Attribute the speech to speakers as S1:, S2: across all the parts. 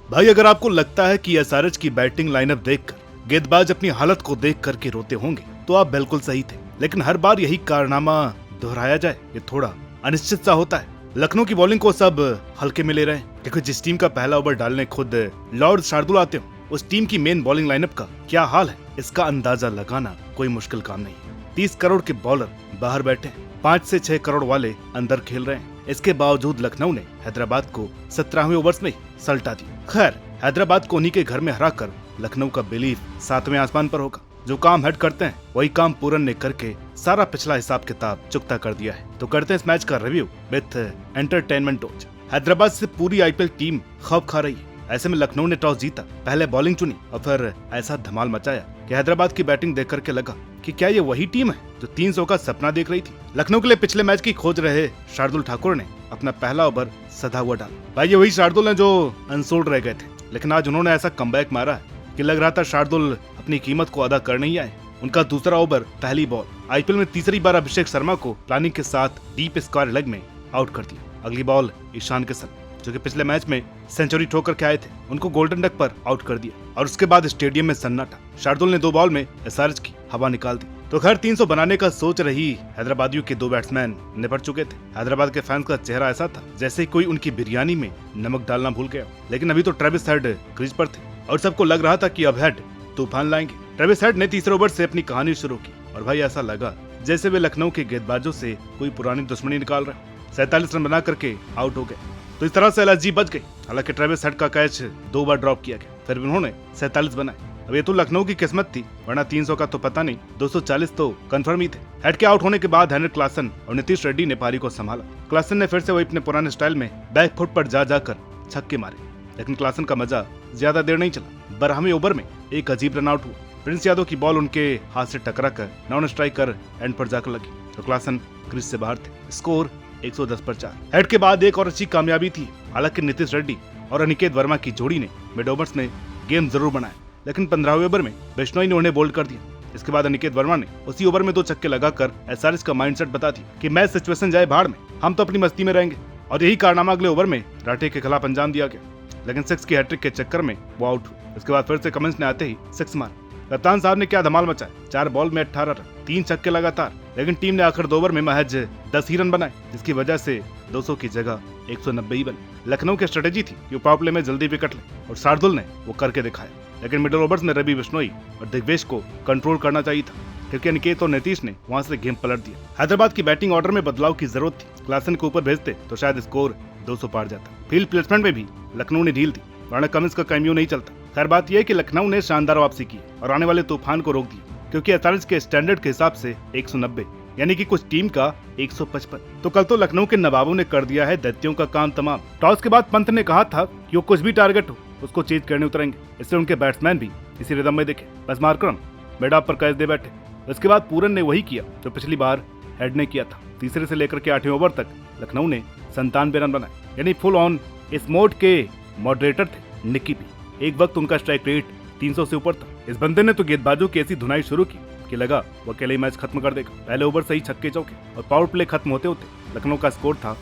S1: भाई अगर आपको लगता है कि एसआरएच की बैटिंग लाइनअप देखकर गेंदबाज अपनी हालत को देख करके रोते होंगे तो आप बिल्कुल सही थे, लेकिन हर बार यही कारनामा दोहराया जाए ये थोड़ा अनिश्चित सा होता है। लखनऊ की बॉलिंग को सब हल्के में ले रहे हैं क्योंकि जिस टीम का पहला ओवर डालने खुद लॉर्ड शार्दुल आते हो, उस टीम की मेन बॉलिंग लाइनअप का क्या हाल है इसका अंदाजा लगाना कोई मुश्किल काम नहीं है। 30 करोड़ के बॉलर बाहर बैठे हैं, 5 से 6 करोड़ वाले अंदर खेल रहे हैं। इसके बावजूद लखनऊ ने हैदराबाद को 17वें ओवर्स में ही सल्टा दी। खैर, हैदराबाद को उन्हीं के घर में हराकर लखनऊ का बिलीफ 7वें आसमान पर होगा। जो काम हेड करते हैं वही काम पूरन ने करके सारा पिछला हिसाब किताब चुकता कर दिया है। तो करते हैं इस मैच का रिव्यू विथ एंटरटेनमेंट टोच। हैदराबाद से पूरी आईपीएल टीम खौफ खा रही है। ऐसे में लखनऊ ने टॉस जीता, पहले बॉलिंग चुनी और फिर ऐसा धमाल मचाया कि हैदराबाद की बैटिंग देख करके लगा कि क्या ये वही टीम है जो 300 का सपना देख रही थी। लखनऊ के लिए पिछले मैच की खोज रहे शार्दुल ठाकुर ने अपना पहला ओवर सधा हुआ डाला। भाई ये वही शार्दुल हैं जो अनसोल्ड रह गए थे, लेकिन आज उन्होंने ऐसा कमबैक मारा है कि लग रहा था शार्दुल अपनी कीमत को अदा कर नहीं आए। उनका दूसरा ओवर पहली बॉल, आईपीएल में तीसरी बार अभिषेक शर्मा को प्लानिंग के साथ डीप स्क्वायर लेग में आउट कर दिया। अगली बॉल ईशान किशन जो कि पिछले मैच में सेंचुरी ठोकर के आए थे, उनको गोल्डन डक पर आउट कर दिया और उसके बाद स्टेडियम में सन्नाटा। शार्दुल ने 2 बॉल में एसआरएच की हवा निकाल दी। तो खैर 300 बनाने का सोच रही हैदराबादियों के 2 बैट्समैन निपट चुके थे। हैदराबाद के फैंस का चेहरा ऐसा था जैसे कोई उनकी बिरयानी में नमक डालना भूल गया। लेकिन अभी तो ट्रेविस हेड क्रीज पर थे और सबको लग रहा था कि अब हेड तूफान लाएंगे। ट्रेविस हेड ने तीसरे ओवर से अपनी कहानी शुरू की और भाई ऐसा लगा जैसे वे लखनऊ के गेंदबाजों से कोई पुरानी दुश्मनी निकाल रहे। 47 रन बना करके आउट हो गए। तो इस तरह से एलएसजी बच गई। हालांकि ट्रेविस हेड का कैच 2 बार ड्रॉप किया गया, फिर उन्होंने 47 बनाए। अब ये तो लखनऊ की किस्मत थी, वरना 300 का तो पता नहीं, 240 तो कंफर्म ही थे। हेड के आउट होने के बाद हेनरी क्लासन और नीतीश रेड्डी ने पारी को संभाला। क्लासन ने फिर से वही अपने पुराने स्टाइल में बैक फुट पर जा जाकर छक्के मारे, लेकिन क्लासन का मजा ज्यादा देर नहीं चला। 12वें ओवर में एक अजीब रन आउट हुआ। प्रिंस यादव की बॉल उनके हाथ से टकरा कर नॉन स्ट्राइकर एंड पर जाकर लगी तो क्लासन क्रीज से बाहर थे। स्कोर 110 पर 4। हेड के बाद एक और अच्छी कामयाबी थी। हालांकि नीतीश रेड्डी और अनिकेत वर्मा की जोड़ी ने मिड ओवर्स में गेम जरूर बनाया, लेकिन 15वें ओवर में बिश्नोई ने उन्हें बोल्ड कर दिया। इसके बाद अनिकेत वर्मा ने उसी ओवर में 2 छक्के लगाकर एसआरएच का माइंडसेट बता दिया कि मैच सिचुएशन जाए भाड़ में, हम तो अपनी मस्ती में रहेंगे। और यही कारनामा अगले ओवर में राठे के खिलाफ अंजाम दिया गया, लेकिन 6 की हैट्रिक के चक्कर में वो आउट हुए। इसके बाद फिर से कमिंस ने आते ही 6 मारा। कप्तान साहब ने क्या धमाल मचाया, 4 बॉल में 18 रन, 3 छक्के लगातार। लेकिन टीम ने आखिर 2 ओवर में महज 10 ही रन बनाए, जिसकी वजह से 200 की जगह 190 ही बने। लखनऊ की स्ट्रेटेजी थी कि पावर प्ले में जल्दी विकेट ले और शार्दुल ने वो करके दिखाया। लेकिन मिडिल ओवर्स में रवि बिश्नोई और दिग्वेश को कंट्रोल करना चाहिए था, क्योंकि अनिकेत और नीतीश ने वहां से गेम पलट दिया। हैदराबाद की बैटिंग ऑर्डर में बदलाव की जरूरत थी। क्लासन को ऊपर भेजते तो शायद स्कोर 200 पार जाता। फील्ड प्लेसमेंट में भी लखनऊ ने ढील दी, वरना कमिंस का कैमियो नहीं चलता। खैर बात यह है कि लखनऊ ने शानदार वापसी की और आने वाले तूफान को रोक दिया, क्योंकि एसआरएच के स्टैंडर्ड के हिसाब से 190 यानी कि कुछ टीम का 155। तो कल तो लखनऊ के नवाबों ने कर दिया है दैत्यों का काम तमाम। टॉस के बाद पंत ने कहा था कि वो कुछ भी टारगेट हो उसको चेज करने उतरेंगे। इससे उनके बैट्समैन भी इसी रिदम में दिखे, बस मार्करम मिड ऑफ पर कैच दे बैठे। इसके बाद पूरन ने वही किया जो पिछली बार हेड ने किया था। तीसरे से लेकर के 8वें ओवर तक लखनऊ ने 97 रन बनाए, यानी फुल ऑन इस मोड के मॉडरेटर थे निक्की भी। एक वक्त उनका स्ट्राइक रेट 300 से ऊपर था। इस बंदे ने तो गेंदबाजों की ऐसी धुनाई शुरू की कि लगा वो अकेले मैच खत्म कर देगा। पहले ओवर से ही छक्के चौके और पावर प्ले खत्म होते होते लखनऊ का स्कोर था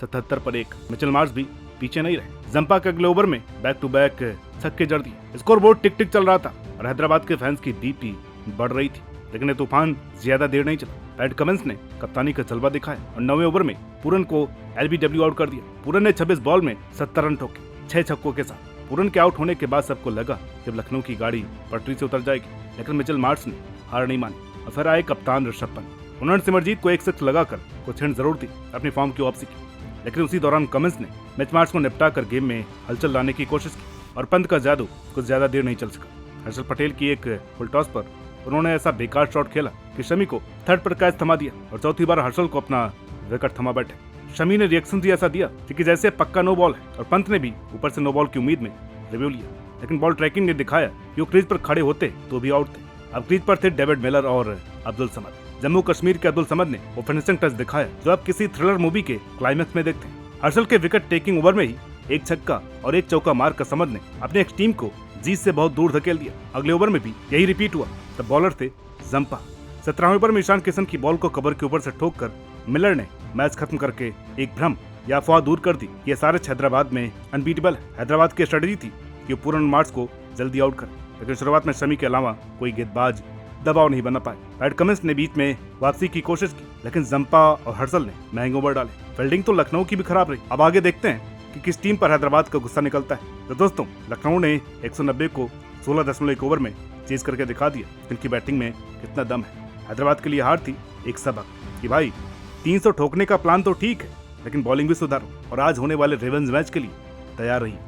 S1: 77 पर 1। मिचेल मार्श भी पीछे नहीं रहे। जंपा के अगले ओवर में बैक टू बैक छक्के जड़ दिए। स्कोर बोर्ड टिक टिक चल रहा था और हैदराबाद के फैंस की बीपी बढ़ रही थी, लेकिन ये तूफान ज्यादा देर नहीं चला। पैट कमिंस ने कप्तानी का जलवा दिखाया और 9वें ओवर में पूरन को एलबीडब्ल्यू आउट कर दिया। पूरन ने 26 बॉल में 70 रन ठोके, 6 छक्कों के साथ। पूरन के आउट होने के बाद सबको लगा जब लखनऊ की गाड़ी पटरी से उतर जाएगी, लेकिन मिचेल मार्श ने हार नहीं मानी और फिर आए कप्तान ऋषभ पंत। उन्होंने सिमरजीत को 1 सिक्स लगाकर कुछ हिंट जरूर दी, अपनी फॉर्म की वापसी की। लेकिन उसी दौरान कमिंस ने मिच मार्श को निपटा कर गेम में हलचल लाने की कोशिश की और पंत का जादू कुछ ज्यादा देर नहीं चल सका। हर्षल पटेल की एक फुल टॉस पर उन्होंने ऐसा बेकार शॉट खेला कि शमी को थर्ड पर कैच थमा दिया और चौथी बार हर्षल को अपना विकेट थमा बैठे। शमी ने रिएक्शन भी ऐसा दिया कि जैसे पक्का नो बॉल है और पंत ने भी ऊपर से नो बॉल की उम्मीद में रिव्यू लिया, लेकिन बॉल ट्रैकिंग ने दिखाया कि वो क्रीज पर खड़े होते तो भी आउट थे। अब क्रीज पर थे डेविड मिलर और अब्दुल समद। जम्मू कश्मीर के अब्दुल समद ने वो फिनिशिंग टच दिखाया जो आप किसी थ्रिलर मूवी के क्लाइमेक्स में देखते हैं। हर्षल के विकेट टेकिंग ओवर में ही 1 छक्का और 1 चौका मार कर समद ने अपने एक टीम को जीत से बहुत दूर धकेल दिया। अगले ओवर में भी यही रिपीट हुआ। तब बॉलर थे जंपा। 17वें ओवर में ईशान किशन की बॉल को कवर के ऊपर से ठोक कर मिलर ने मैच खत्म करके एक भ्रम या अफवाह दूर कर दी कि एसआरएच हैदराबाद में अनबीटेबल है। हैदराबाद की स्ट्रेटजी थी कि पूरन मार्च को जल्दी आउट करे, लेकिन शुरुआत में शमी के अलावा कोई गेंदबाज दबाव नहीं बना पाए। पैट कमिंस ने बीच में वापसी की कोशिश की, लेकिन जंपा और हर्षल ने महंगे ओवर डाले। फील्डिंग तो लखनऊ की भी खराब रही। अब आगे देखते हैं कि किस टीम पर हैदराबाद का गुस्सा निकलता है। तो दोस्तों, लखनऊ ने 190 को 16.1 ओवर में चेज करके दिखा दिया इनकी बैटिंग में कितना दम है। हैदराबाद के लिए हार थी एक सबक कि भाई 300 ठोकने का प्लान तो ठीक है, लेकिन बॉलिंग भी सुधारो और आज होने वाले रिवेंज मैच के लिए तैयार रहिए।